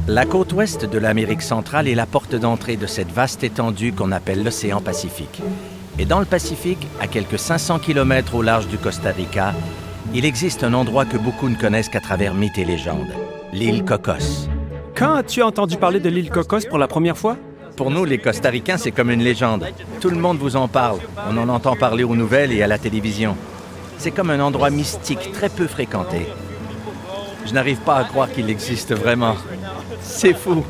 La côte ouest de l'Amérique centrale est la porte d'entrée de cette vaste étendue qu'on appelle l'océan Pacifique. Et dans le Pacifique, à quelques 500 km au large du Costa Rica, il existe un endroit que beaucoup ne connaissent qu'à travers mythes et légendes, l'île Cocos. Quand as-tu entendu parler de l'île Cocos pour la première fois? Pour nous, les Costaricains, c'est comme une légende. Tout le monde vous en parle. On en entend parler aux nouvelles et à la télévision. C'est comme un endroit mystique très peu fréquenté. Je n'arrive pas à croire qu'il existe vraiment. C'est fou.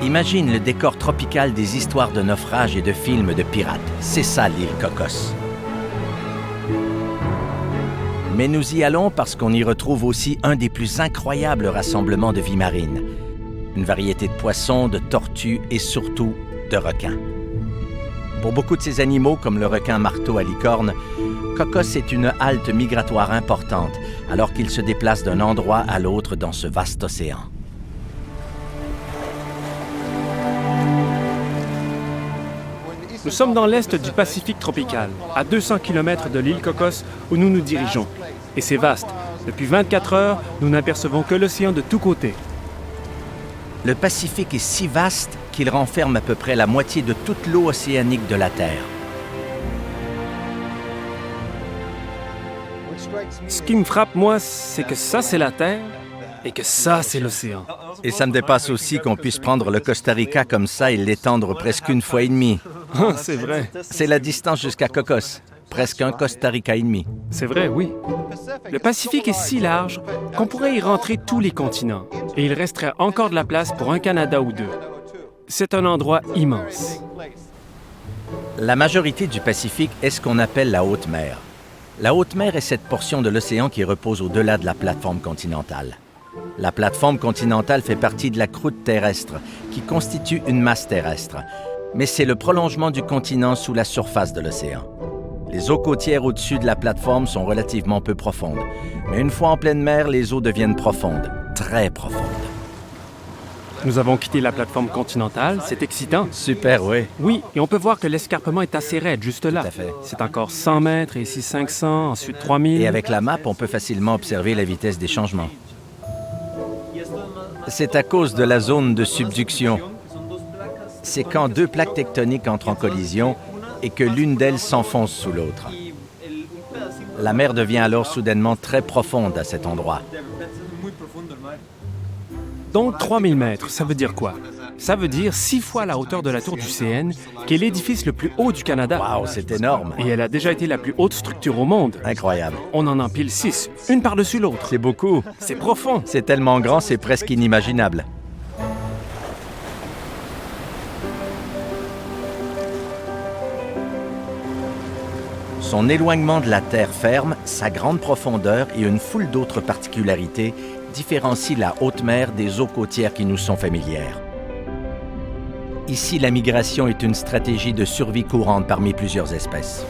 Imagine le décor tropical des histoires de naufrage et de films de pirates. C'est ça l'île Cocos. Mais nous y allons parce qu'on y retrouve aussi un des plus incroyables rassemblements de vie marine. Une variété de poissons, de tortues et surtout de requins. Pour beaucoup de ces animaux, comme le requin marteau à licorne, Cocos est une halte migratoire importante, alors qu'ils se déplacent d'un endroit à l'autre dans ce vaste océan. Nous sommes dans l'est du Pacifique tropical, à 200 km de l'île Cocos où nous nous dirigeons. Et c'est vaste. Depuis 24 heures, nous n'apercevons que l'océan de tous côtés. Le Pacifique est si vaste qu'il renferme à peu près la moitié de toute l'eau océanique de la Terre. Ce qui me frappe, moi, c'est que ça, c'est la Terre et que ça, c'est l'océan. Et ça me dépasse aussi qu'on puisse prendre le Costa Rica comme ça et l'étendre presque une fois et demie. C'est vrai. C'est la distance jusqu'à Cocos, presque un Costa Rica et demi. C'est vrai, oui. Le Pacifique est si large qu'on pourrait y rentrer tous les continents et il resterait encore de la place pour un Canada ou deux. C'est un endroit immense. La majorité du Pacifique est ce qu'on appelle la haute mer. La haute mer est cette portion de l'océan qui repose au-delà de la plateforme continentale. La plateforme continentale fait partie de la croûte terrestre, qui constitue une masse terrestre. Mais c'est le prolongement du continent sous la surface de l'océan. Les eaux côtières au-dessus de la plateforme sont relativement peu profondes. Mais une fois en pleine mer, les eaux deviennent profondes, très profondes. Nous avons quitté la plateforme continentale, c'est excitant. Super, oui. Oui, et on peut voir que l'escarpement est assez raide, juste là. Tout à fait. C'est encore 100 mètres, et ici 500, ensuite 3000. Et avec la map, on peut facilement observer la vitesse des changements. C'est à cause de la zone de subduction. C'est quand deux plaques tectoniques entrent en collision et que l'une d'elles s'enfonce sous l'autre. La mer devient alors soudainement très profonde à cet endroit. Donc 3000 mètres, ça veut dire quoi? Ça veut dire 6 fois la hauteur de la tour du CN, qui est l'édifice le plus haut du Canada. Waouh, c'est énorme! Et elle a déjà été la plus haute structure au monde. Incroyable. On en empile 6, une par-dessus l'autre. C'est beaucoup. C'est profond. C'est tellement grand, c'est presque inimaginable. Son éloignement de la terre ferme, sa grande profondeur et une foule d'autres particularités différencient la haute mer des eaux côtières qui nous sont familières. Ici, la migration est une stratégie de survie courante parmi plusieurs espèces.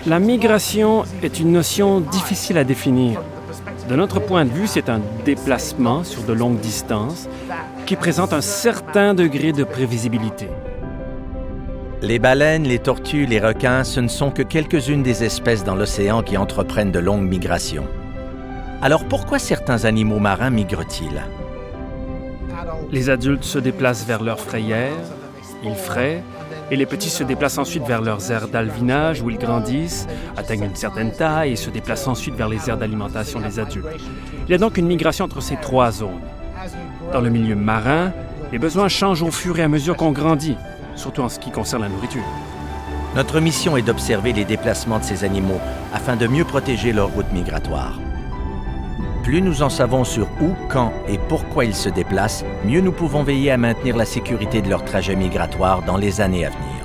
La migration est une notion difficile à définir. De notre point de vue, c'est un déplacement sur de longues distances qui présente un certain degré de prévisibilité. Les baleines, les tortues, les requins, ce ne sont que quelques-unes des espèces dans l'océan qui entreprennent de longues migrations. Alors pourquoi certains animaux marins migrent-ils? Les adultes se déplacent vers leurs frayères, ils fraient, et les petits se déplacent ensuite vers leurs aires d'alvinage où ils grandissent, atteignent une certaine taille et se déplacent ensuite vers les aires d'alimentation des adultes. Il y a donc une migration entre ces trois zones. Dans le milieu marin, les besoins changent au fur et à mesure qu'on grandit, surtout en ce qui concerne la nourriture. Notre mission est d'observer les déplacements de ces animaux afin de mieux protéger leur route migratoire. Plus nous en savons sur où, quand et pourquoi ils se déplacent, mieux nous pouvons veiller à maintenir la sécurité de leur trajet migratoire dans les années à venir.